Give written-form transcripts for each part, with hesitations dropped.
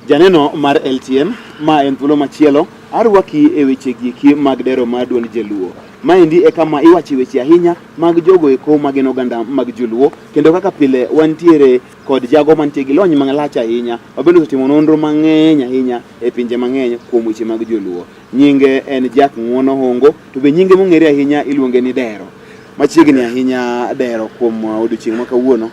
Janeno mar LTN ma en thuolo machielo arwaki e weche giki mag Dero mar duond Joluo. Maendi e kama iwacho weche ahinya mag jogo eko mag oganda mag Joluo, kendo kaka pile wantiere kod jago mantie gi lony malach ahinya mabende otimo nonro mang'eny ahinya e pinje mang'eny kuom weche mag Joluo. Nyinge en Jack Ng'uono Hongo, to be nyinge mong'ere ahinya iluonge ni Dero. Machiegni ahinya Dero kuom odiochieng' ma kawuono.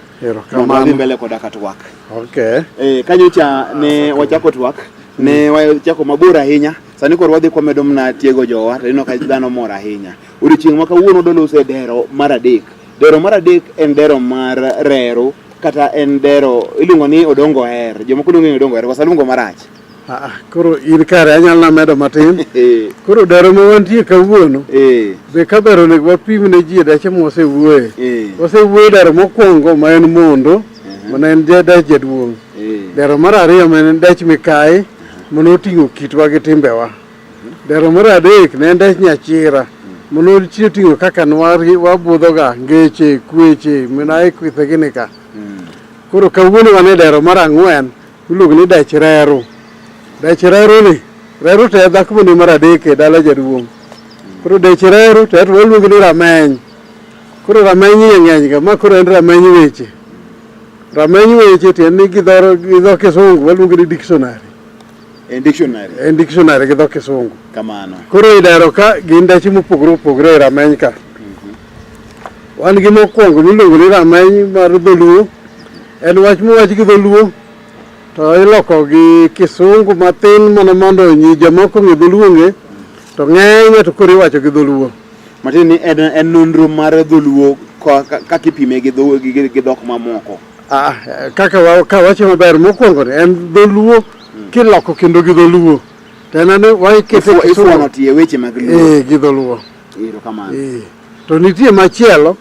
Kamano mbele koda katwak. Okay. Kanyocha ne wachako twak, ne wachako mabor ahinya. Sani koro wadhi kwamedo mna tiego jowa, to ino ka dhano mor ahinya. Odiochieng' ma kawuono dolose Dero mar adek. Dero mar adek en Dero mar rero, kata en Dero iluongo ni odongo her. Jomoko luongo ni odongo her, kosa luongo marach. Koro in kare anyalo medo matin. Koro Dero ma wantie kawuono. Be kabero nego wapim ne ji dache mosewuoye. Osewuoye Dero mokwongo ma en mondo, mana en dach jaduong'. Dero mar ariyo ma en dach mikayi, manoting'o kitwa gi timbewa. Dero mar adek ne en dach nyachira, manoting'o kaka wabudhoga ngeche, kweche, minae kwithe gini ka. Koro kawuono wan e Dero mar ang'wen, iluongo ni dach rero. Dach rero ni, rero to e dhako mane mar adek e dala jaduong'. Koro dach rero to waluongo ni rameny. Koro rameny ni ng'eny ga, ma koro en rameny weche. Rameny weche to en ni gi dho kisungu waluongo ni dictionary. En dictionary. En dictionary gi dho kisungu. Kamano. Koro i Dero ka gin dache mopogore opogore e rameny ka. Wan gi mokwongo miluongo ni rameny mar dholuo. En wach mowach gi dholuo. To iloko gi kisungu matin mana mondo nyi jomoko ng'e dholuo ng'e, to ng'eny to koro iwacho gi dholuo. Matin ni en nonro mar dholuo kaka ipime gi dhok mamoko. Kaka wacho maber mokwongo ni en dholuo kiloko kendo gi dholuo. To en ane waikete ifuono tie weche mag luo. Gi dholuo. Kamano. To nitie machielo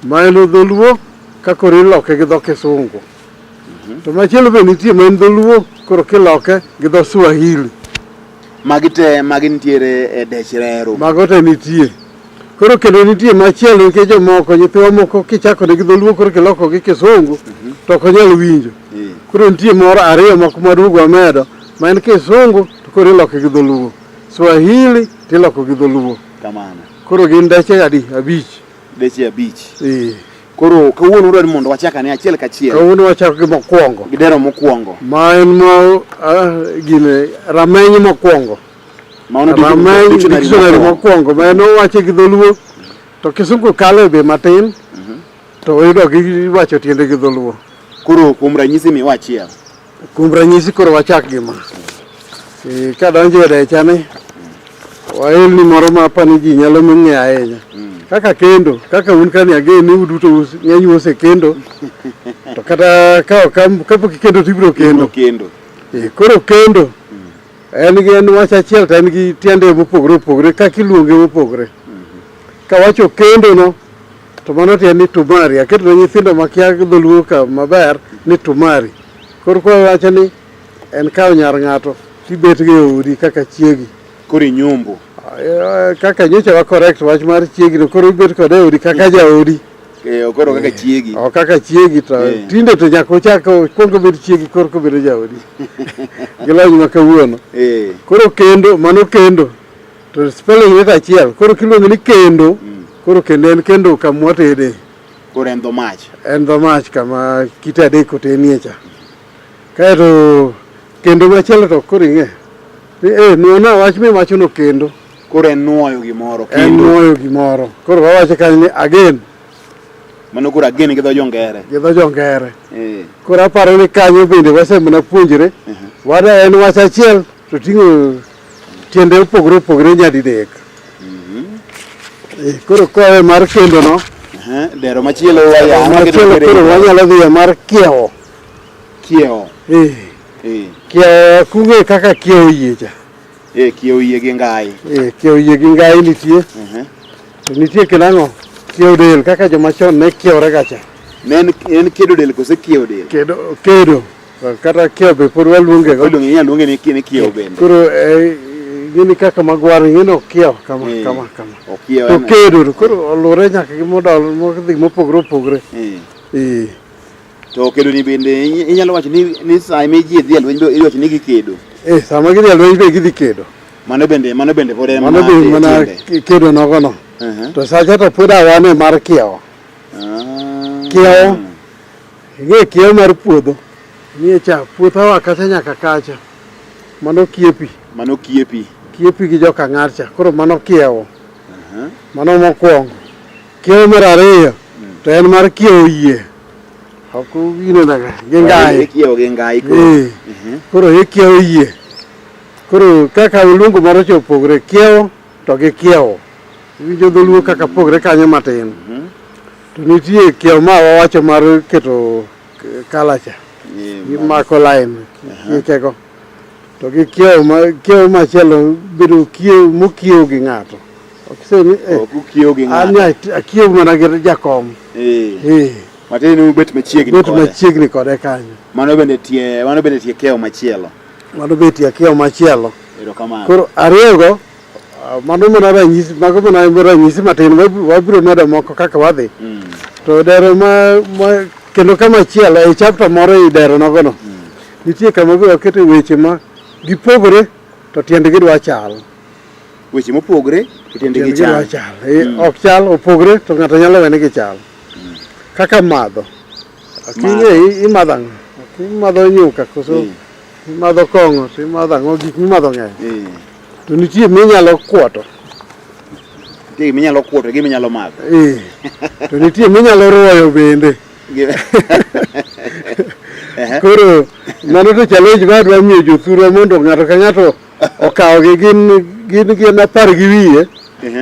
ma en dholuo ka koro iloke gi dho kisungu. To machielo be nitie ma en dholuo koro kiloke gi dho Swahili. Magi nitiere e dech rero. Mago te nitie. Koro kendo nitie machielo nikech jomoko nyithiwa moko kichako ne gi dholuo koro kiloko gi kisungu to ok onyal winjo. Koro nitie moro ariyo moko maduogo amedo ma en kisungu to koro iloke gi dholuo. Swahili tiloko gi dholuo. Kamano. Koro gin deche adi? Abich. Deche abich. Koro kawuono udwani mondo wachak ane achiel kachiel. Kawuono wachako gi mokwongo. Gi dero mokwongo. Ma en gine rameny mokwongo. Rameny dictionary mokwongo. Ma en owache gi dholuo. To kisungu kale be matin. To oyudo giwacho tiende gi dholuo. Koro kuom ranyisi miwa achiel. Kuom ranyisi koro wachak gi ma. Kadonjo e dechani, waelni moro ma apani ji nyalo ming'e ahinya. Kaka kendo, kaka un kani ageni ni uduto ng'eny use kendo. To kata kapok ikendo tibiro kendo. Koro kendo, en wach achiel to en gi tiende mopogore opogore, kaka iluonge mopogore. Kawacho kendo no, to mano tiende ni tumari. Aketo ne nyithindo makia dholuo ka maber ni tumari. Koro wacho ni en kawo nyar ng'ato tibet gi odi kaka chiegi. Koro inyombo. Kaka nyocha wa correct wach mar chiegi no, koro ibet kode odi kaka jaodi. Koro kaka chiegi. Kaka chiegi to tinde to nyaka ochako kuongo bed chiegi koro kobedo jaodi. Gilony ma kawuono. Koro kendo, mano kendo. To spelling ni achiel. Koro kiluongo ni kendo. Koro kendo en kendo kama tede. Koro en dho mach. En dho mach kama kita adek otenie cha. Kaeto kendo machielo to koro ing'e. Nuona wach mi wachono kendo. Koro en nuoyo gimoro. En nuoyo gimoro. Koro wawacho kanyo ni again. Mano koro again gi dho jongere. Gi dho jongere. Koro aparo ni kanyo bende wasemana puonjore. Wada en wach achiel to ting'o tiende opogore opogore nyadidek. Koro kowe mar kendo no. Dero machielo waya. Machielo koro wanyalo dhiye mar kiewo. Kiewo. Kiewo kung'e kaka kiewo yie cha. Kiewo yie gi ngai. Kiewo yie gi ngai nitie. To nitie kendo kiewo del kaka joma chon ne kiewore gacha. En kedo del kose kiewo del? Kedo. Kata kiewo be pod waluonge go. Inyalo luonge ni kiewo bende. Koro gini kaka magwar ng'ino kiewo kama. To kedo koro olure nyaka gi modal modhi mopogore opogore. To kedo ni bende inyalo wacho ni saa ma ji dhi e lweny iwacho ni gikedo. Sama gidhi e lweny be gidhi kedo. Mano bende pod en mana kedo nogono. To sacha to pod awane mar kiewo. Kiewo. Ing'e kiewo mar puodho. Ng'e cha puotho kata nyaka kacha. Mano kiepi. Kiepi gi joka ng'archa. Koro mano kiewo. Mano mokwongo. Kiewo mar ariyo to en mar kiewo yie. Ako gino daga gengai. Kiewo gengai ko. Koro kiewo yie. Koro kaka luongo moro chopogre kiewo to gi kiewo. Winjo dholuo kaka pogre kanyo matin. To nitie kiewo ma wawacho mar keto kalacha. Mako line. Kikego. To gi kiewo machielo bedo kiewo mokiewo gi ng'ato. Okiseni kiewo gi ng'ato. Akiewo mana gi jakom. Matin ni bet machiegni kode kanyo. Mano bende tie kiewo machielo. Mano bende tie kiewo machielo. Erokamano. Koro ariyogo mano mana ranyisi matin wabiro medo moko kaka wadhi. To dero kendo kama chielo e chapter moro i dero nogono. Nitie kama waketo weche ma gipogore to tiendgi dwa chal. Weche mopogore to tiendgi chal. Ok chal opogore to ng'ato nyalo wene gi chal. Kaka madho. Aking'e imadho ang'o? Imadho nyuka koso imadho kong'o to imadho ang'o gik mimadho ng'eny. To nitie minyalo kuoto. Nitie minyalo kuoto gi minyalo madho. To nitie minyalo ruoyo bende. Koro mano to challenge ma dwa miyo jothurwa mondo ng'ato ka ng'ato okawogi gin apar gi wiye.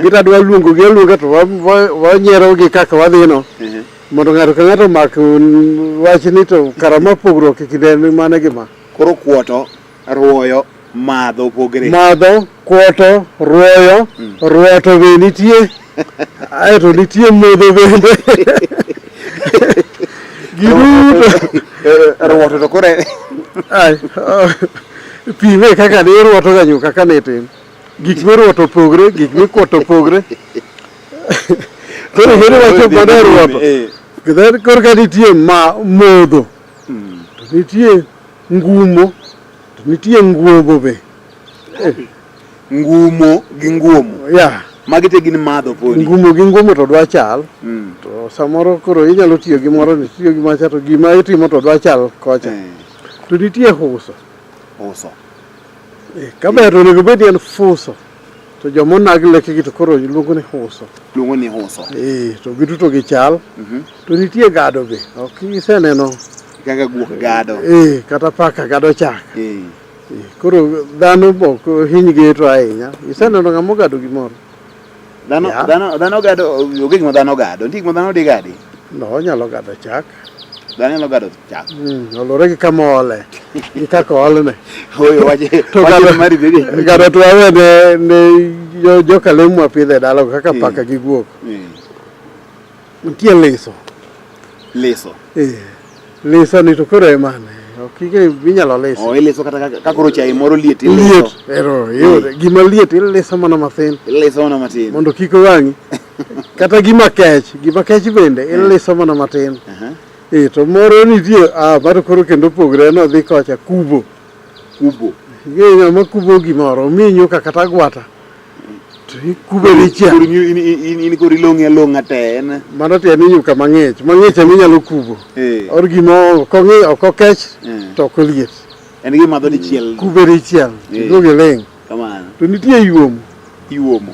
Gita dwa luongogi aluonga to wanyierogi kaka wadhino. Mondo ng'ato ka ng'ato mak wach ni to karama pogruok e kinde mane gima. Koro kuoto, ruoyo, madho opogore. Madho, kuoto, ruoyo, ruoto be nitie. Aeto nitie modho bende. Giduto. Ruoto to kore. Pime kaka ne ruoto ga nyuka ka ne tin. Gik miruoto opogore, gik mikuoto opogore. Koro gini wacho mana ruoto. Koro ka nitie modho. To nitie ngumo. To nitie nguomo be. Ngumo gi nguomo. Ya. Magi te gin madho podi. Ngumo gi nguomo to dwa chal. To to samoro koro inyalo tiyo gi moro ni tiyo gi macha to gima itimo to dwa chal kocha to nitie uso kaber onego bed en fuso to jomonag lekegi to koro luongo ni uso to giduto gichal to nitie gado be ok iseneno kaka guok gado kata paka gado chak koro dhano bok hiny geto ahinya iseneno ng'amo gado gimoro dhano gado onge gima dhano gado nitie gima dhano digadi no nyalo gado chak dhano nyalo gado chak olore gi kama ole gi kaka olne wache mari bebe gado to awene ne joka lemo apidhe dala kaka paka gi guok nitie leso ni to koro emane okige binyalo leso ileso kata kakoro chai moro liet gima liet ileso mana matin mondo kik owang'i kata gima kech bende ileso mana matin to moro nitie bado koro kendo pogre nodhi kocha kubo ng'ama kubo gimoro omi nyuka kata gwata to ikube dichiel in koro ilong'e along'a te mano tiende nyuka mang'ich eminyalo kubo or gima ok okech to ok oliet en gimadho dichiel kube dichiel iluonge ling to nitie yuomo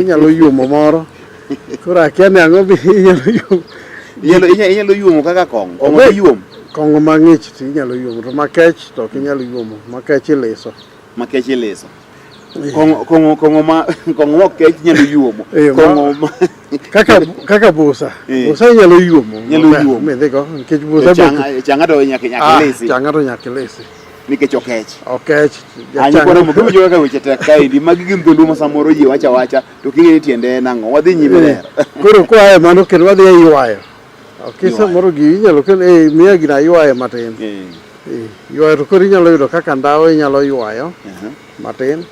inyalo yuomo moro koro akia ni ang'o be inyalo yuomo kaka kong'o mang'ich to inyalo yuomo to makech to ok inyalo yuomo makech ileso kong'o ma kech nyalo yuomo kaka busa inyalo yuomo midhigo nikech busa chang'a to nyaka ilesi nikech okech giwinjo kaka weche tek kaendi magi gin dholuo ma samoro ji wacha to king'e ni tiende en ang'o wadhi nyime ler koro koaye mano kendo wadhi ywayo samoro gi inyalo miya gina ywayo matin ywayo to koro inyalo yudo kaka ndawa inyalo ywayo matin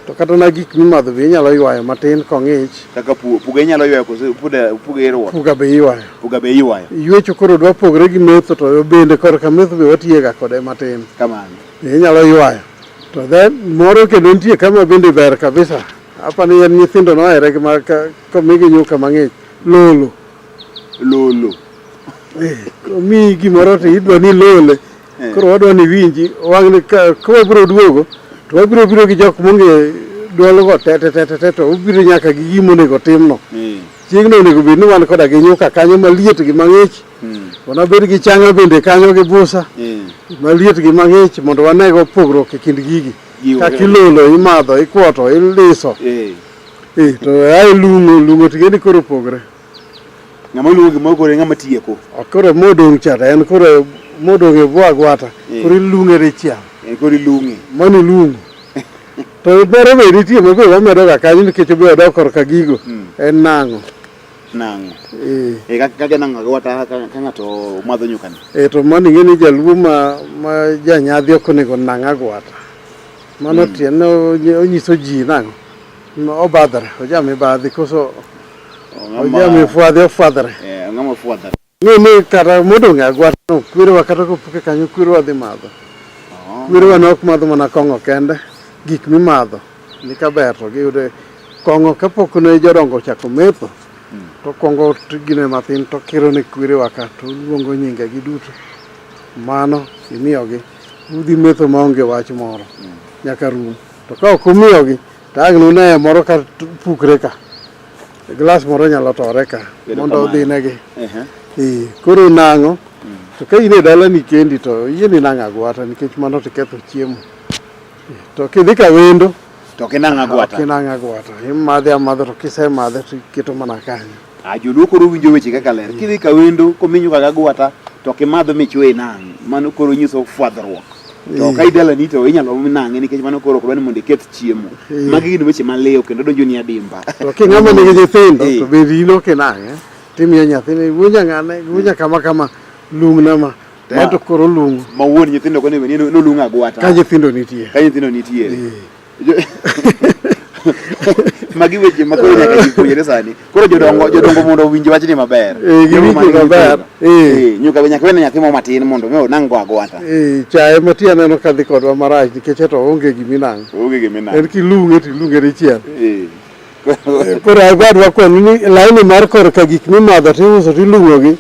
to kata na gik mimadho be inyalo ywayo matin kong'ich kaka puga inyalo ywayo kose puga irwa puga be ywayo ywecho koro dwa pogre gi metho to bende korka metho be watiyega kode matin kamano inyalo ywayo to then moro kendo nitie kama bende ber kabisa apani en nyithindo nohere komigi nyuka mang'ich lolo omiyi gimoro to idwa ni lole koro wadwa ni winji wang'ni kawabiro duogo to wabiro biro gi jok monge duolgo te to ubiro nyaka gi gimonego timno chieng'no onego bed ni wan koda gi nyuka kanyo maliet gi mang'ich wanabed gi chang'a bende kanyo gi busa maliet gi mang'ich mondo wanego pogruok e kind gigi kaka ilolo imadho ikwoto iliso to ae lung'o tigeni koro pogre ng'ama luongo gimoro koro ng'ama tieko koro modong' chata en koro modong' e bwo agwata koro ilung'e dichiel koro ilung'e mano ilung'o to moro be nitie makoro wamedoga kanyo nikech be wadok korka gigo en nang'o kaka nang'o agwata ka ng'ato madho nyukani to mano ing'e ni jaluo ma janyadhi ok onego nang' agwata mano tiende onyiso ji nang'o obadhre ojami badhi koso ojami ofwadhre ng'ama ofwadhre ni kata modong' e agwata no kwerewa kata kopuke kanyo kwerewa dhi madho kwerewa nok madho mana kong'o kende gik mimadho ni kaber to giyude kong'o kapok ne jodongo chako metho to kongo gine matin to kiro ne kwerewa ka to luongo nyingegi duto mano imiyogi udhi metho maonge wach moro nyaka rum to ka ok omiyogi to ang' nune moro ka pukre ka glas moro nyalo tore ka mondo odhinegi koro nang'o to ka in e dalani kendi to yieni nang' agwata nikech mano to ketho chiemo to kidhi ka wendo to kinang' agwata imadhe amadha to kisemadhe to iketo mana kanyo joluo koro winjo weche kaka ler kidhi ka wendo kominyo kaka agwata to kimadho michwe nang' mano koro nyiso fwadhruok to ka idalani to inyalo nang'e nikech mano koro ok dwa ni mondo iketh chiemo magi gin weche malewo kendo donjo ni adimba to king'ama nigi nyithindo to be rino kinang'e timiyo nyathini wuonya kama lung'na ma to koro lung' ma wuon nyithindo kone be nolung' agwata ka nyithindo nitie magi weche ma koro nyaka ji puonjre sani koro jodongo mondo owinj wachni maber nyuka be nyaka wene nyathi mo matin mondo mi onang' go agwata chaye mati aneno kadhi kodwa marach nikech to onge giminang' en kilung'e tilung'e dichiel Koro agwadwa koni ni laini mar kor ka gik mimadho tiuso tiluongogi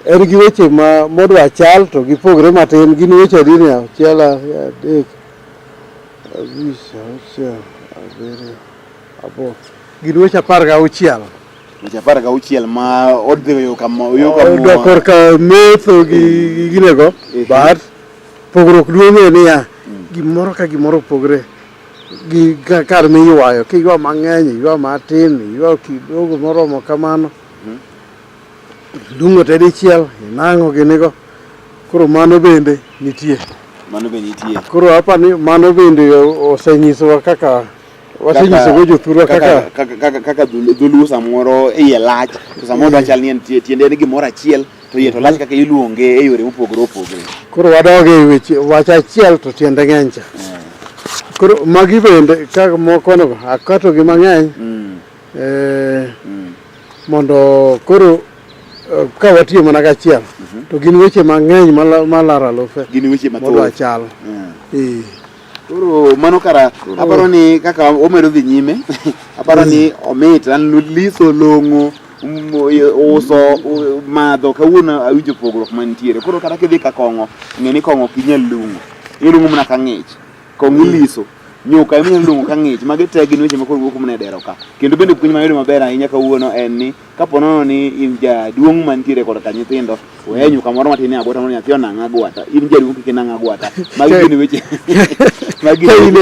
en gi weche modwa chal to gipogre matin gin weche adini achiel adek abich auchiel abiriyo aboro gin weche 16 weche 16 ma odhiyo kama odwa korka metho gi ginego but pogruok duong'e niya gimoro ka gimoro pogre gi kar miywayo kiywa mang'eny ywa matin ywa kidogo moromo kamano lungo tedichiel inang'o ginigo koro mano bende nitie koro apani mano bende osenyisowa kaka wasenyisogo jothurwa kaka dholuo samoro iye lach to samoro dwachal ni en tiende en gimoro achiel to iye to lach kaka iluonge e yore mopogore opogore koro wadoge e weche wach achiel to tiende ng'eny cha koro magi bende kaka mokonogo akatogi mang'eny mondo koro ka watiyo mana kachiel to gin weche mang'eny malaro alufe gin weche modwa chal koro mano kara aparo ni kaka omedo dhi nyime aparo ni omit an liso long'o uso madho kawuono awinjo pogruok mantiere koro kata kidhi ka kong'o ng'e ni kong'o kinyal ilungo mana ka ng'ich kong'o iliso nyuka eminyalo luongo ka ng'ich magi te gin weche makoro wuok mana e dero ka kendo bende puonj mayudo maber ahinya kawuono en ni kapo nono ni in jaduong' mantiere kod ka nyithindo weya nyuka moro matin e agwata mondo nyathi onang' agwata in jaduong' kik inang' agwata magi gin weche ka in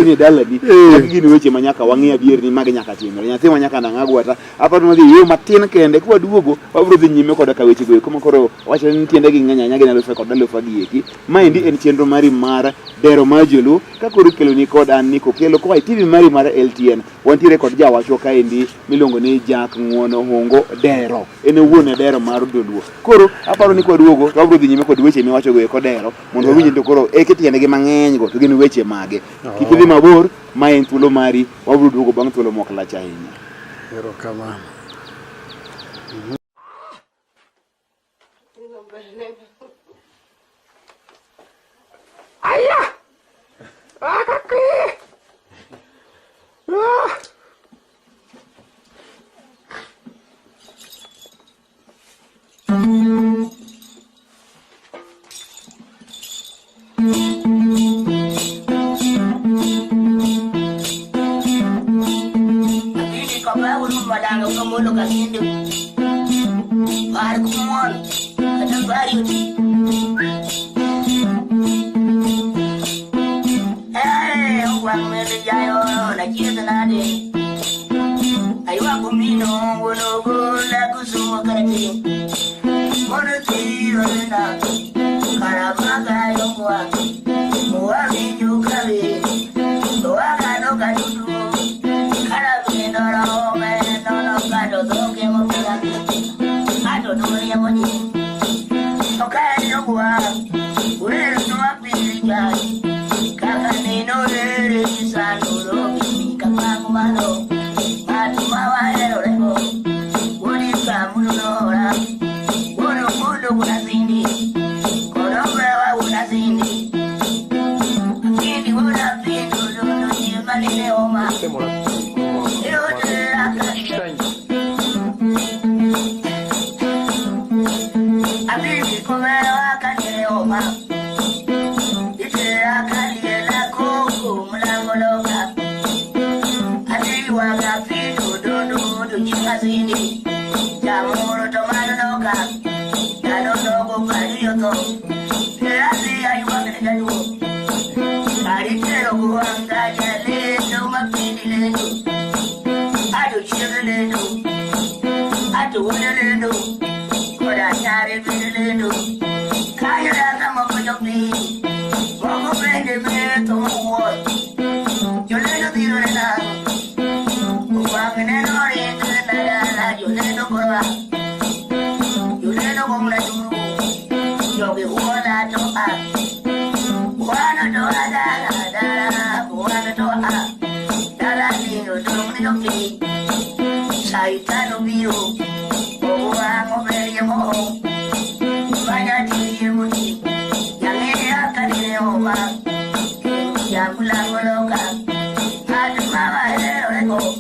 e dalani magi gin weche ma nyaka wang'e adier ni magi nyaka timre nyathi ma nyaka nang' agwata aparo ni wadhi yo matin kende kwaduogo wabiro dhi nyime kod ka weche go eko makoro wacho ni tiende gi ng'eny ahinya gin alufe kod alufa gieki maendi en chenro mari mar Dero mar Joluo ka koro ikelo ni kod an Niko kelo koa e TV mari mar LTN wantiere kod jawachwa kaendi miluongo ni Jak Ng'uono Hongo Dero en wuon e Dero mar Joluo koro aparo ni kwaduogo to wabiro dhi nyime kod weche miwacho go eko Dero mondo wawinj to koro tiende gi mang'eny go to gin weche mage kik idhi mabor ma en thuolo mari wabiro duogo bang' thuolo mok lach ahinya erokamano Ayah! Kaki! Ini kau bawa rumah dah kau mulu kasih hidup. Baru kumon, kadang baru. Wang mele jayo na kita nade. Aywa kumino wono gola kusumo karati. Mono tiro na karamaga yongwa. Moa minyu kabe. Moa kano kadudu. Karabe nora ome nono kado doke mo pegati. Ado dole ya moni. Tokai yongwa. Ure no apili jai. Kakane no re sanuro mi kakamu malo matu mawaero rego uri kamu nora uru mudo kuna zindi korombe wa una zindi kindi una pindu lulu jimali leoma yote akari abiri komero akari leoma Sini, jamur tomato noga, jano nogo karioto, terasi ayu banget janu, kari tero buang gajale, cuma pini lenu, aduh ciri lenu, aduh udah lenu, koda cari pini lenu, kaya dah mau pojok ni, mau pende beto muat, joleno tiro lenang, buang nenori. Yuleno korwa, yuleno gomla juru, yogi uona toa, uana toa uana toa, dala nino dumi yoki, saitano biyo, oa ngomeri mo, banya tiri muni, yang ini akan dineoma, yang pulang meloka, adu mama ereko.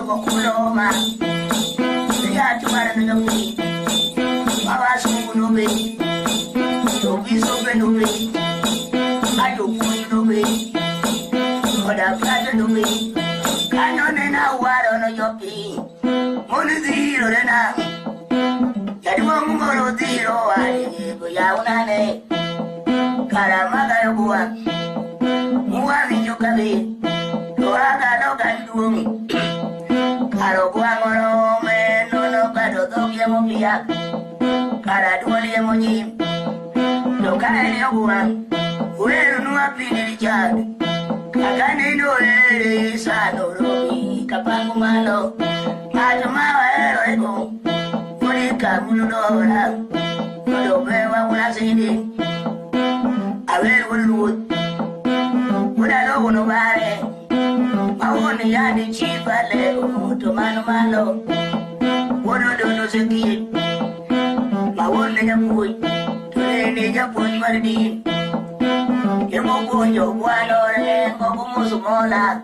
Kuloma, ya tumara na nabi, baba sungu nobe, tobi sobe nobe, ayo kuni nobe, oda plata nobe, kanone na waro no yopi, moni ziro na, jadi wangu moro ziro wali, kuya unane, karamaga yokuwa, muwa vichokabe, toraga doga ndumu. Karo guangoro me no kado tokia mopia kara duali moji do kare ogua uero no apini richard kagane no ere sano robi kapangu malo majo maero ego monika mulodora do bewa una sindi aver wulu una lo no bare Awoni yani chipale to mano malo wono dono seki mawone nyapui tune nyapui mardi yemo boyo wano re ngobu musumola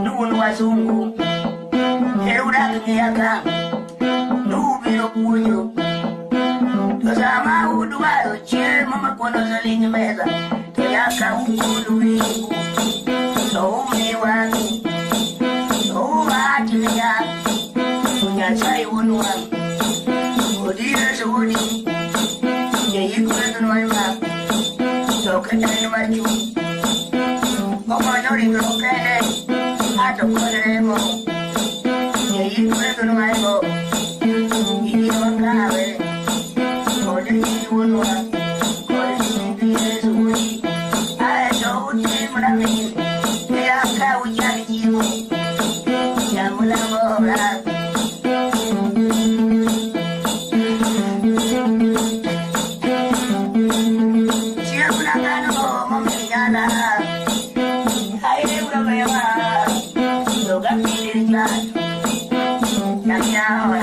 nunu wasungu heruda kinyaka nubiro puyo tazama uduwaro che mama kono zalinyi meza toyaka ukulu wingu so me wangi so ajiya punya sai wonwa odire sodi ye yikuwe no ma so kana ni marju mama nori no kene ato kore mo ye yikuwe no ma mo ini wakawe odire wonwa kore ni sodi ai so uti mami kau jadi jiwa yang mula-mula siapa nak mau menjana hari udah mewah juga pilih jalan yang nyawa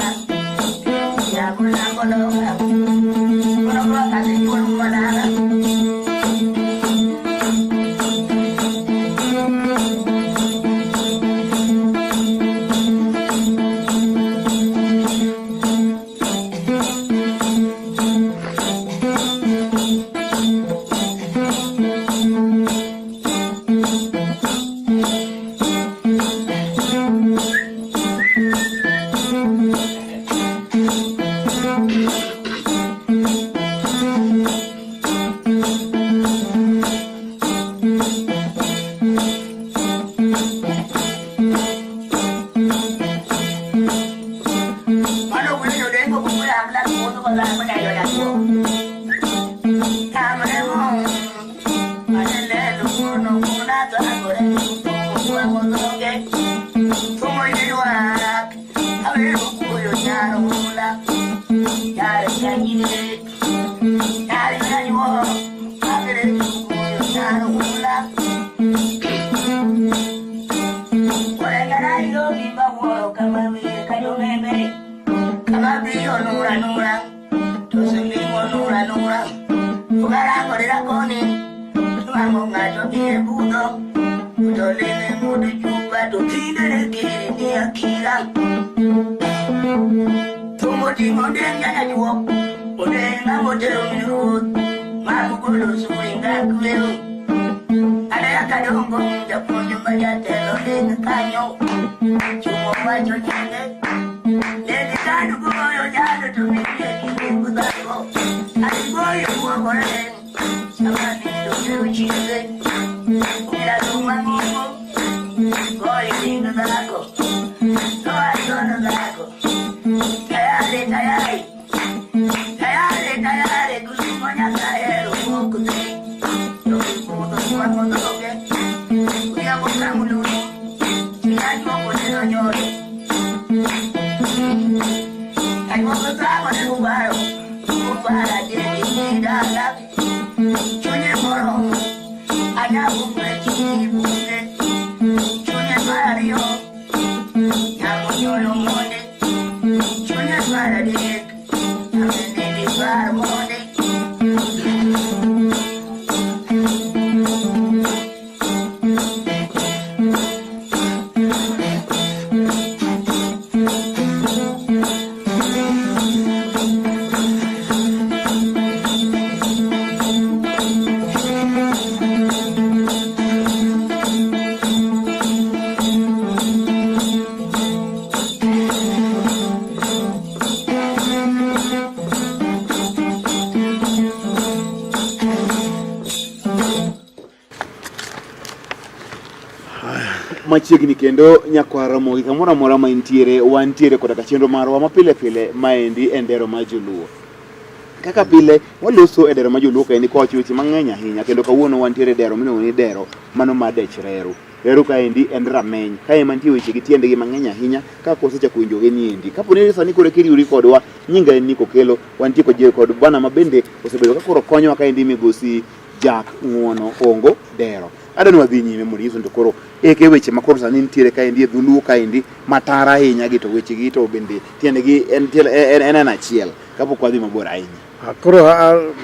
yang mula-mula mula-mula kasih jual mana machiegni kendo nyakwara mogi kamoro amora ma intiere wantiere kod chenro marwa mapile pile maendi en Dero mar Joluo. Kaka pile waloso e Dero mar Joluo kaendi kowacho weche mang'eny ahinya kendo kawuono wantiere Dero miluongo ni Dero mano mar dech reru. Reru kaendi en rameny kae mantie weche gi tiendegi mang'eny ahinya ka kosechako winjoge niendi. Kapo ni sani koro kiriwri kodwa nyinga en Niko Kelo wantie kod bwana ma bende osebedo ka koro konyowa kaendi migosi Jack Ng'uono Hongo Dero. Adani wadhi nyime mondo yiso to koro eke weche makoro sani nitiere kaendi e dholuo kaendi matara ahinya gi to weche gi to bende tiendegi en achiel kapok wadhi mabor ahinya. Koro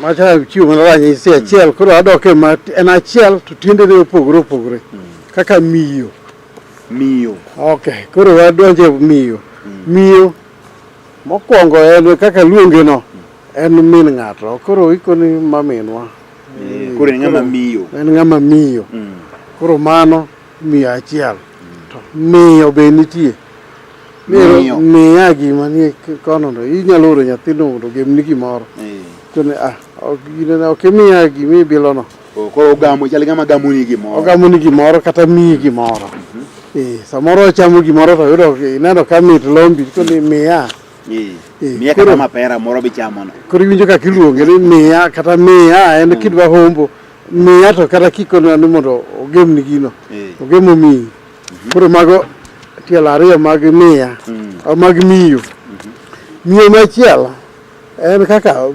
macha chiwo mana ranyisi achiel koro adoke ma en achiel to tiendene opogore kaka miyo. Okay, koro wadonje miyo. Miyo mokwongo en kaka luonge no en min ng'ato. Koro ikoni maminwa. Koro en ng'ama miyo. En ng'ama miyo. Koro mano miyo achiel. To miyo be nitie. Miya gima nie kono no inyalo oro nyathino mondo gemni gimoro. Kone ok miya gima ibilo no. Koro ogamo chal ng'ama gamoni gimoro. Ogamoni gimoro kata miyi gimoro. Samoro ochamo gimoro to yudo ineno ka mit lombi kone miya. Miya kata mapera moro bichamo no. Koro iwinjo kaka iluonge ni miya kata miya en kidwa hombo. Miya to kata kikono ni mondo ogemni gino. Ogemo miyi. Koro mago tielo ariyo mag miya mag miyo. Miyo machielo en kaka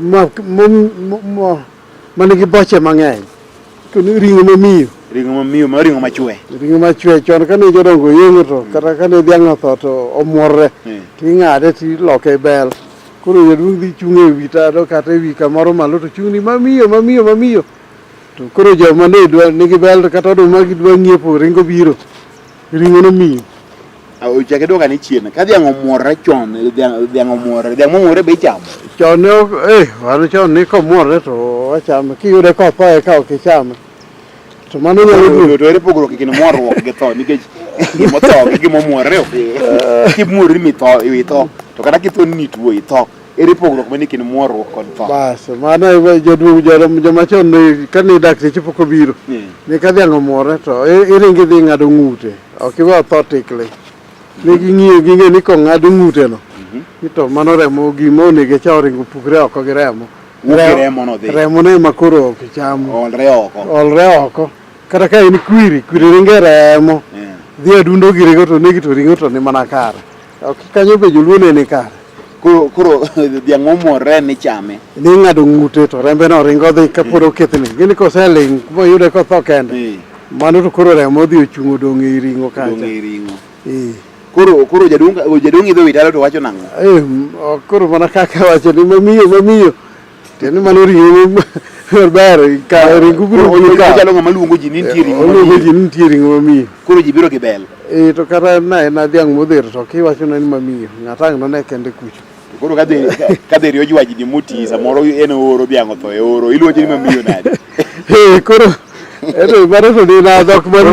manigi boche mang'eny. Kendo ring'o mamiyo. Ring'o machwe. Ring'o machwe chon kane jodongo yeng'o to kata kane dhiang' otho to omuorre ting'ade tiloke bel. Koro jaduong' dhi chung' e wi tado kata e wi kamoro malo to chung' ni mamiyo. To koro joma ne nigi bel kata oduma gidwa ng'iepo ringo biro. Ring'o nomiyo. Chake doga ni chien. Ka dhiang' omuorre chon, dhiang' momuorre be ichamo. Chon ne wan chon ni komuorre to wachame. Kiyude kotho eka ok ichame. To mano nyalo duogo. To ere pogruok kind muorruok gi tho nikech gima tho gi gima muorre kimuorri mitho to kata kitho ni tuo itho. Ere pogruok mani kind muorruok kod tho. Bas mano joduogo joma chon kane dakteche pok obiro. Ne ka dhiang' omuorre to iringi dhi ng'ado ng'ute. Ok iwe tho tikle. Ne ging'e ni kong'ado ng'ute no. To mano remo gima onego cha oringo pukre oko gi remo. Remo ne makoro ok chamo. Olre oko. Kata ka en kwiri ringe remo. Dhi adundo gi ringo to negi to ringo to ni mana kare. Ok kanyo be Joluo ne ni kare. Koro dhiang' omuorre ni chame. Ni ng'ado ng'ute to rembe no ringo dhi kaporo kethni. Gini koseling moyude kotho kende. Mano to koro remo dhi ochung' odong' e ringo kacha. Koro jaduong' idho wi dala to wacho nang'o? Koro mana kaka wacho ni mamiyo. Teni mano ringo ber ka ringo biro ka. Chalo ng'ama luongo ji ni nitie ringo. Luongo ji ni nitie ringo mamiyo. Koro ji biro gi bel. To kata na dhiang' modhero to kiwacho ni mamiyo. Ng'atang' no ne kende kucho. Koro ka dheri ojwaji ni muti samoro en oro dhiang' otho e oro iluongo ni mamiyo nade. Koro baro to ni na dhok mar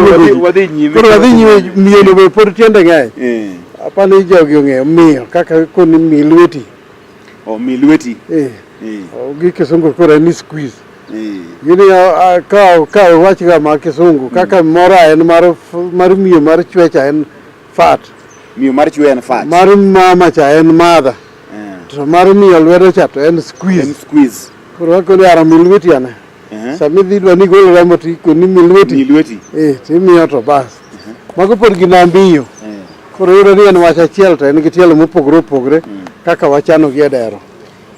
wadhi nyime. Koro wadhi nyime miyo no be pod tiende ng'eny. Apani jogi ong'eyo miyo kaka koni mi lweti. Mi lweti. Gi kisungu koro ni squeeze. Gini ka wach ga ma kisungu kaka mora en mar miyo mar chwecha en fat. Miyo mar chwe en fat. Mar mama cha en mother. To mar miyo lwedo cha to en squeeze. Koro wakoni ara mi lweti ane. Sami dhi dwa ni golo remo to ikoni mi lweti. Timiyo to bas. Mago pod gi nambiyo. Koro yudo ni en wach achiel to en gi tielo mopogore kaka wachano gi e Dero.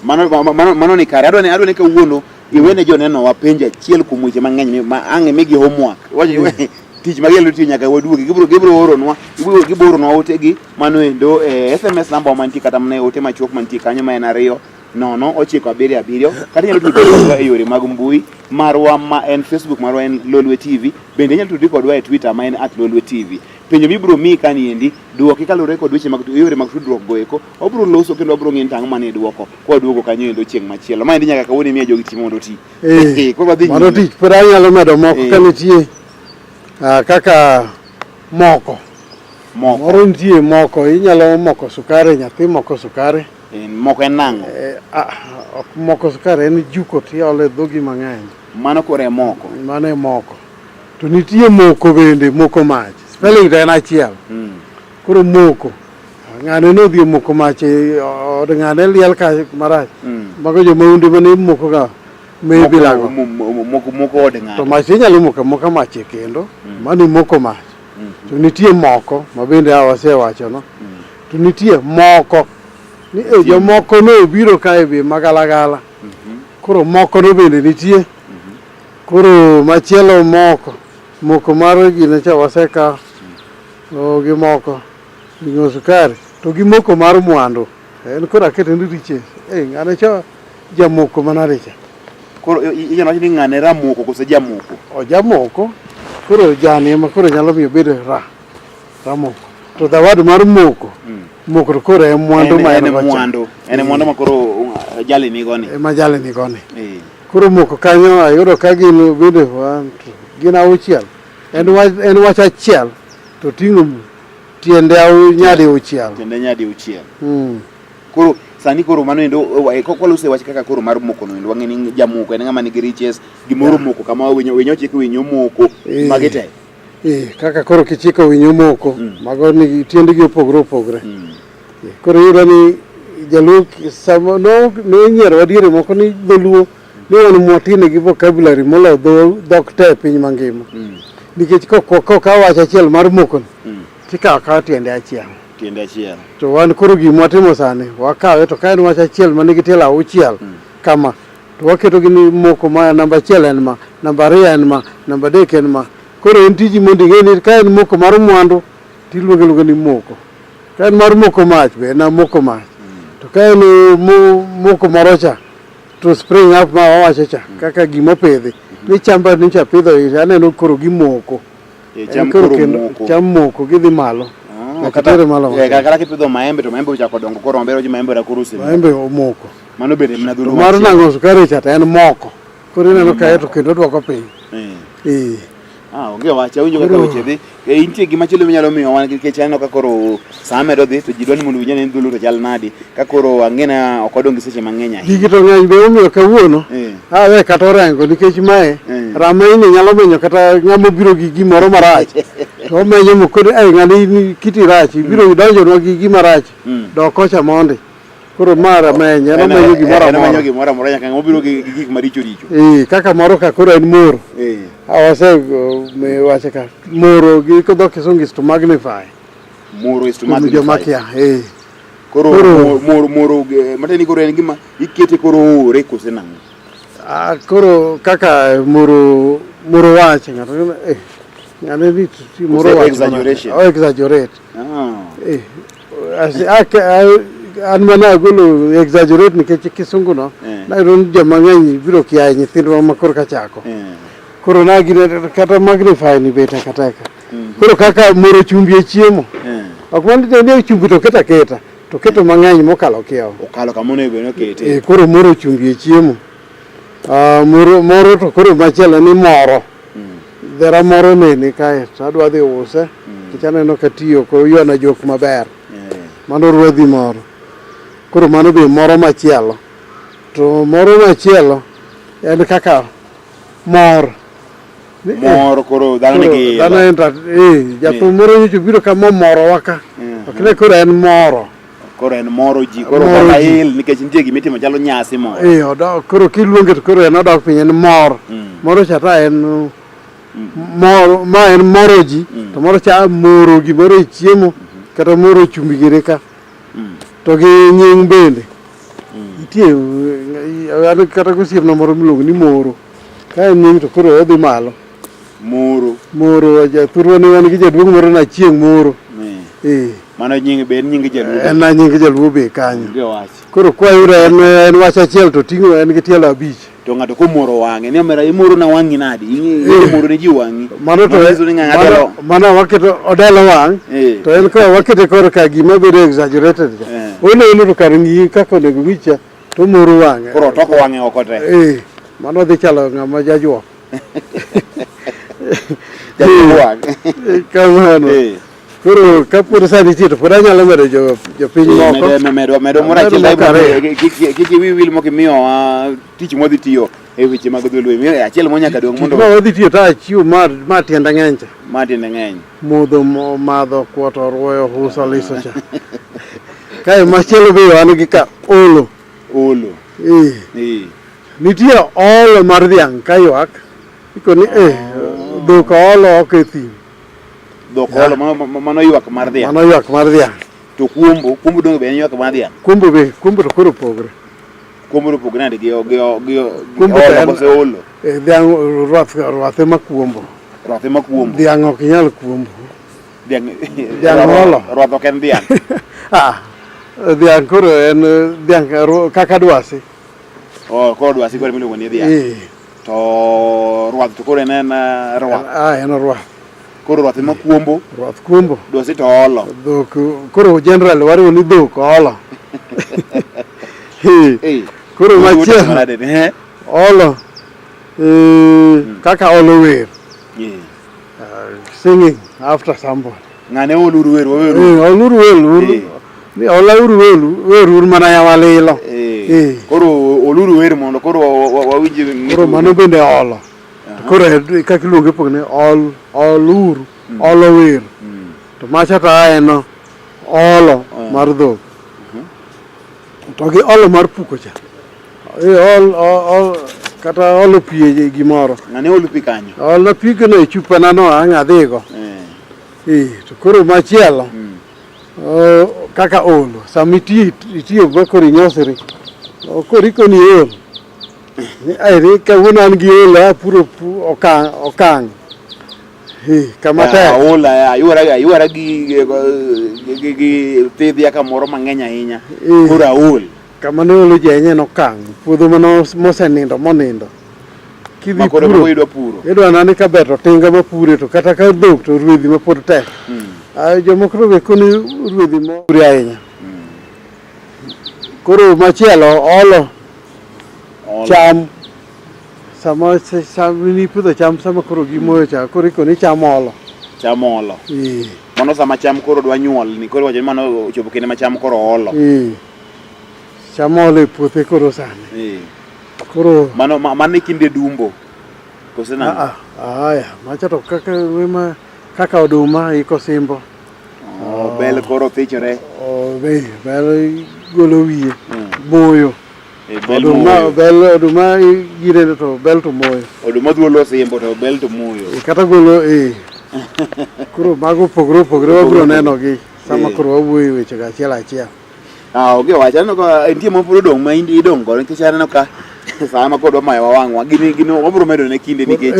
Mano ni kare. Adwa ni kawuono iwene joneno wapenja achiel kuom weche mang'eny ma ang' migi homework. Wacho tich magelo tiyo nyaka waduogi gibiro oronwa otegi mano endo SMS namba mantie kata mane ote machuok mantie kanyo ma en 29977 kata nyalo tudore e yore mag mbui marwa ma en Facebook marwa en Lolwe TV bende nyalo tudore kodwa e Twitter ma en @Lolwe TV. Penjo mibiro mi kaniendi duoki kalore kod weche mag yore mag tudruok goeko obiro loso kendo obiro ng'in tang' mane duoko kwa duogo kanyo endo chieng' machielo ma endi nyaka kawuono miya jogi timo mondo ti. Koro wadhi nyime. Mano tich pod anyalo medo moko ka nitie kaka moko. Moro nitie moko inyalo moko sukari nyathi moko sukari. Moko en nang'o? Moko sukari en juko tiole dhogi mang'eny. Mano kore moko. Mano e moko. To nitie moko bende moko mach. spelling to en achiel koro moko ng'ane nodhi moko mach od ng'ane liel ka marach mago jo maundi mane moko ga bilago moko od ng'ane to mach inyalo moko mach kendo mani moko mach to nitie moko ma bende wasewacho no to nitie moko ni jomoko no biro kae be magalagala koro moko no bende nitie koro machielo moko mar gine cha waseka gi moko dingo sukari to gi moko mar mwandu en koro akete ni riche ng'ane cha jamoko manaricha koro inyalo ni ng'ane ramoko kose jamoko jamoko koro jani ma koro nyalo miyo bedo ramoko to dawad mar moko to koro en mwandu ma en mwandu ma koro jali ni goni ma jali ni goni koro moko kanyo ayudo ka gin bedo gin auchiel en wach achiel to ting'o tiende nyadi auchiel koro sani koro mano endo kolose wach kaka koro mar moko no endo wang'eni jamoko en ng'ama nigi riches gimoro moko kama winyo chiko winyo moko magite kaka koro kichiko winyo moko mago ni tiendegi opogore koro yudo ni Jaluo samo no nyiero wadiere moko ni Joluo ni wan mwatine gi vocabulary molo dhok te piny mangima nikech ka wacho achiel mar moko tikawo kawo tiende achiel to wan koro gima watimo sani wakawe to ka en wach achiel manigi tielo auchiel kama to waketo gi ni moko ma namba achiel en ma namba ariyo en ma namba adek en ma koro en tiji mondo ing'e ni ka en moko mar mwandu tiluongo ni moko ka en mar moko mach be en moko mach to ka en moko marocha to spring up ma wawacho cha kaka gima pedhi ni chamba ni cha pidho aneno koro gi moko cham moko gidhi malo kata kipidho maembe to maembe ochako dongo koro mbero ji maembe ra kurusi maembe moko mano bende mna dhuru mar nango sukari cha en moko koro ineno ka to kendo dwoko piny onge wacha winjo kaka weche dhi intie gima chielo minyalo miyo wan nikech aneno ka koro saa medo dhi to ji dwani mondo winjane ni dhulu to chal nadi ka koro ang'ena ok odong gi seche mang'eny ahinya gigi to ng'eny be omiyo kawuono awe kata orengo nikech mae rameyni nyalo menyo kata ng'ama biro gi gimoro marach to omenyo moko ng'ani kiti rach biro donjonwa gi gima rach dok kocha mondi koro mara menyo en omenyo gimoro amora nyaka ng'ama gi gik maricho kaka moro ka koro en moro awase wache ka moro gi ko dok Kisungis to magnify moro is to magnify koro moro mateni koro en gima ikete koro ore kose nang'o koro kaka moro wach ng'ato ng'ane ni moro wach exaggerate an mana agolo exaggerate nikech kisungu no nayudo joma ng'eny biro kiaye nyithindwa ma koro kachako koro nagine kata magnify ni beta kataka koro kaka moro chumbi e chiemo ok wandi ne chumbi to keto mang'eny mokalo kiewo okalo kamone be no kete koro moro chumbi e chiemo moro to koro machielo ni moro dhera moro nene kae to adwa dhi use nikech aneno ka tiyo ko ywana jok maber mano ruodhi moro koro mano be moro machielo to moro machielo en kaka mor koro dhano nigi jathum moro nyocha biro ka moro waka ok ne koro en moro ji koro kaka il nikech nitie gima itimo chalo nyasi moro koro kiluonge to koro en odok piny en moro cha ta en ma en moro ji to moro cha moro gimoro e chiemo kata moro chumbi gire ka to gi nying bende nitie kata gosiepna moro miluongo ni moro ka en nying to koro odhi malo moro jathurwa ne wan gi jaduong' moro na chieng' moro mano nying be nying Jaluo en nying Jaluo be kanyo koro kwayudo en wach achiel to ting'o en gi tielo abich to ng'ato komoro wang'e ni omera imoro na wang'i nadi imoro ne ji wang'i mano waketo odelo wang' to en ka wakete koro ka gima bedo exaggerated oneno to kar ng'i kaka onego wicha to moro wang'e koro toko wang'e oko te mano dhi chalo ng'ama jajuok kamano koro kapod sani tiyo to pod anyalo medo jopiny moko medo moro achiel kik iwi wil moko imiyo tich modhi tiyo e weche mag dholuo mi achiel mo nyaka dong mondo ma wadhi tiyo ta chiwo ma tiende ng'eny cha Martin ng'eny mudho madho kuoto ruoyo uso liso cha kae machielo be wan gi ka olo nitie olo mar dhiang' ka ywak iko ni dhok olo ok e thim dhok olo mano ywak mar dhiang' to kumbu dong be en ywak mar dhiang' kumbu to koro pogre nade gi kumbu olo dhiang' rwathe makuombo dhiang' ok nyal kuombo dhiang' olo rwath ok en dhiang' dhiang' koro en dhiang' kaka dwasi koro dwasi koro miluongo ni dhiang' to rwath to koro en rwath en rwath koro rwath makuombo dwasi to olo dhok koro general wariwo ni dhok olo koro machielo olo kaka olo wer singing after somebody ng'ane oluru wer oluru wer ni olauru wer ur mana ya walilo koro oluru wer mondo koro wawinji koro mano bende olo koro kaka iluonge pogne oluru olo wer to macha ta eno olo mar dhok to gi olo mar puko cha kata olo pi gimoro ng'ane olo pi kanyo olo pi no e chupa na no ang'adhigo to koro machielo kaka olo sama itiyo ba koro inyosri koro ikoni ol airi kawuono an gi olo apuro okang' kama tek ayuara gi thidhia kamoro mang'eny ahinya koro aol kama ne olo jenye nokang' puodho mosenindo monindo kidhi puro idwa nani ka ber to tinga mapure to kata ka dhok to rwedhi mapod tek jomoko to be koni rwedhi mopure ahinya koro machielo olo cham sama nipidho cham sama koro gimoyo cha koro ikoni cham olo mano sama cham koro dwa nyuol ni koro wacho ni mano ochopo kinde ma cham koro olo cham olo e puothe koro sani koro mano kinde dumbo kose nang'o macha to kaka oduma iko simbo bel koro thichore bel golo wiye moyo oduma girene to bel to moyo oduma dhuolo simbo to bel to moyo kata golo koro mago opogore wabiro nenogi sama koro wawuoyo weche ga achiel oge wacha no ka entie mopuro dong ma indi dong go nikech aneno ka sama kodwa mayo wang'wa gini wabiro medo ne kinde nikech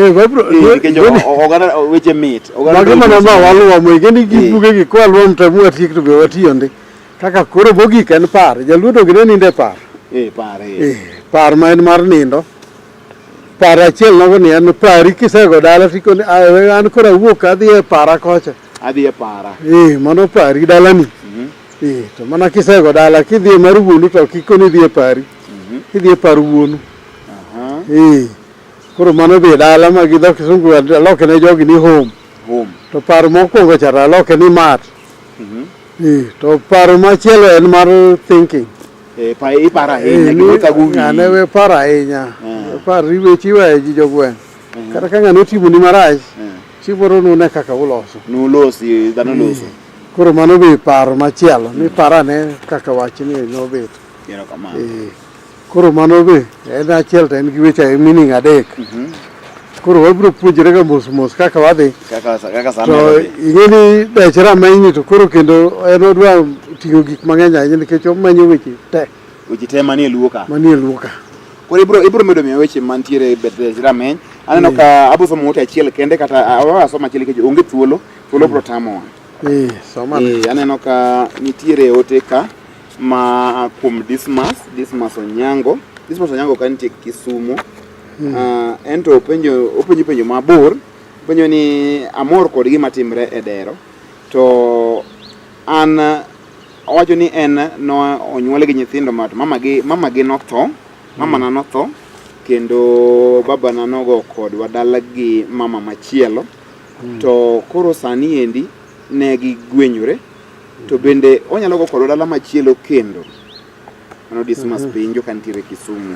oganda weche mit oganda mana ma waluwa mo gendi gibuge gi kwa luom tamu atik to be watiyo ndi kaka koro mogik en par jaluo to gine ninde par par ma en mar nindo par achiel nogo ni en pari kisego dala tikoni an koro awuok adhi e para kocha mano pari dalani to mana kisego dala kidhi mar wuonu to kikoni dhi e pari idhi e par wuonu koro mano be dala ma gi dho kisungu loke ne jogi ni home to par mokwongo chata loke ni mat to par machielo en mar thinking ipara ahinya ng'ane we para ahinya par weche iweyo ji jogweng' kata ka ng'ane otimo ni marach chimoro nune kaka nulosi dhano loso koro mano be paro machielo ni parane kaka wachni nobet koro mano be en achiel to en gi weche meaning adek koro wabiro puonjore ga mos kaka wadhi to ing'eni bech rameny to koro kendo en odwa ting'o gik mang'eny ahinya nikech omanyo weche te manie luo ka koro ibiro medo miya weche mantiere bech rameny aneno ka abosomo mote achiel kende kata asomo achiel nikech onge thuolo biro tamowa aneno ka nitiere ote ka ma kuom Dismas Onyango ka nitie Kisumu ento openjo penjo mabor penjo ni amor kod gima timre e Dero to an owacho ni en onyuole gi nyithindo mamagi notho mamana notho kendo babana nogo kodwa dala gi mama machielo to koro sani endi ne gigwenyore to bende onyalo go kodwa dala machielo kendo mano Dismas penjo ka nitiere Kisumu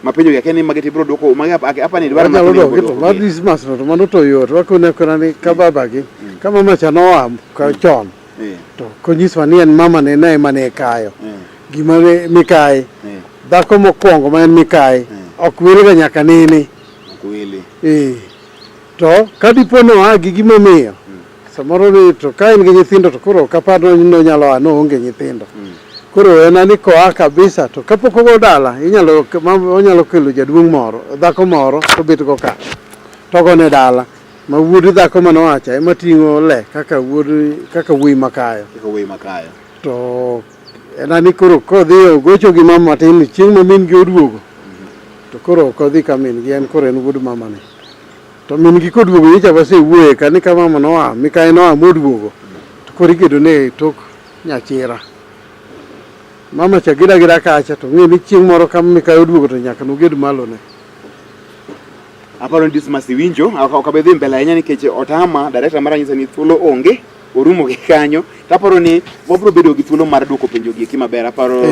mapenjo yake ni mageti bro doko magi apa ni dwaro matini ma Christmas no mano to yot wakone kona ni kababa gi kama macha no am ka chon to konyiswa ni en mama ne na mane kayo gima mikae dhako mokwongo ma en mikae ok wil ga nyaka nini ok wili to kadipono agi gima miyo samoro ni to ka en gi nyithindo to koro kapano no nyalo ano onge nyithindo koro en ani koa kabisa to kapok ogo dala onyalo kelo jaduong' moro dhako moro to bet go ka to gone dala ma wuod dhako manowacha ema ting'o le kaka wuoyi makayo to en ani koro kodhi gocho gi mama matin chieng' ma min gi oduogo to koro kodhi ka min gi en koro en wuod mama ni to min gi koduogo nyicha wasewuoye kani ka mama noa mikae noa moduogo to koro ikedo ne tok nyachira mama cha gida kacha to ng'e ni chieng' moro kama mikae oduogo to nyaka noged malo ne aparo ni Dismas winjo okabedhi mbele ahinya nikech otama director mara nyisa ni thuolo onge orumo gi kanyo taparo ni wabro bedo gi thuolo mar duoko penjo gi maber aparo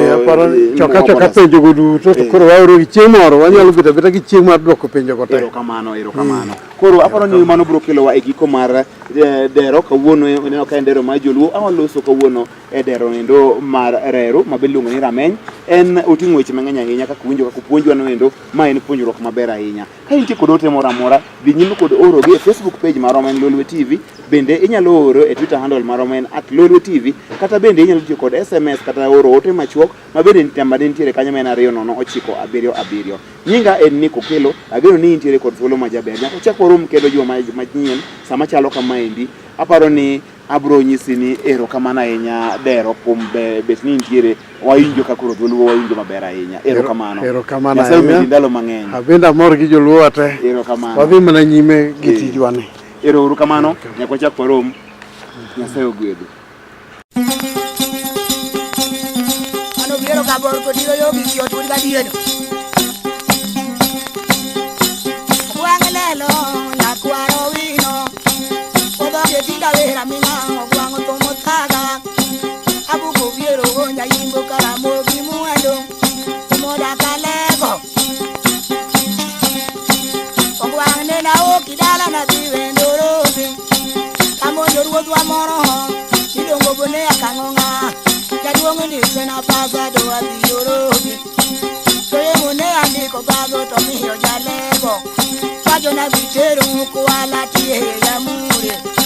choka penjo go duto to koro waoro gi chieng' moro wanyalo beta gi chieng' mar duoko penjo go te erokamano koro aparo ni mano bro kelo wa e giko mar Dero kawuono ne ok en Dero mar Joluo awaloso kawuono e Dero endo mar Reru mabeluongo ni Rameny en oting'o weche mang'eny ahinya kaka winjo kaka puonjwa no endo ma en puonjruok maber ahinya ka intie kod ote moro amora dhi nyime kod oro gi e Facebook page mar Rameny Lolwe TV bende inyalo oro e Twitter handle mar Rameny @Lolwe TV kata bende inyalo tiyo kod SMS kata oro ote machuok ma bende nitiere kanyo ma en 29977. Nyinga en Niko Kelo ageno ni intiere kod thuolo majaber nyaka chak warom kendo juma manyien sama chalo kama endi aparo ni abro nyisi ni erokamano ahinya Dero kuom bet ni intiere wawinjo ka koro Joluo wawinjo maber ahinya erokamano ahinya ndalo mang'eny abenda mor gi Joluo te erokamano wadhi mana nyime gi tijwa ni erokamano nyaka chak warom Nyasaye ogwedhu ano biero kabor ko diyo yo gi yo tuli ga dieno lelo na kwaro wino odo ke tinda vera mina ogwango to motaga abugo biero gonya yimbo kala mo bi muendo moda kalego ogwange na okidala na diwendorobi amo yoruo dwa moro idongo bone akangonga jaduongo ni sena pasa do abiyorobi soye mone andiko bago to miyo jalego Yo na vitero kuala tie ya mure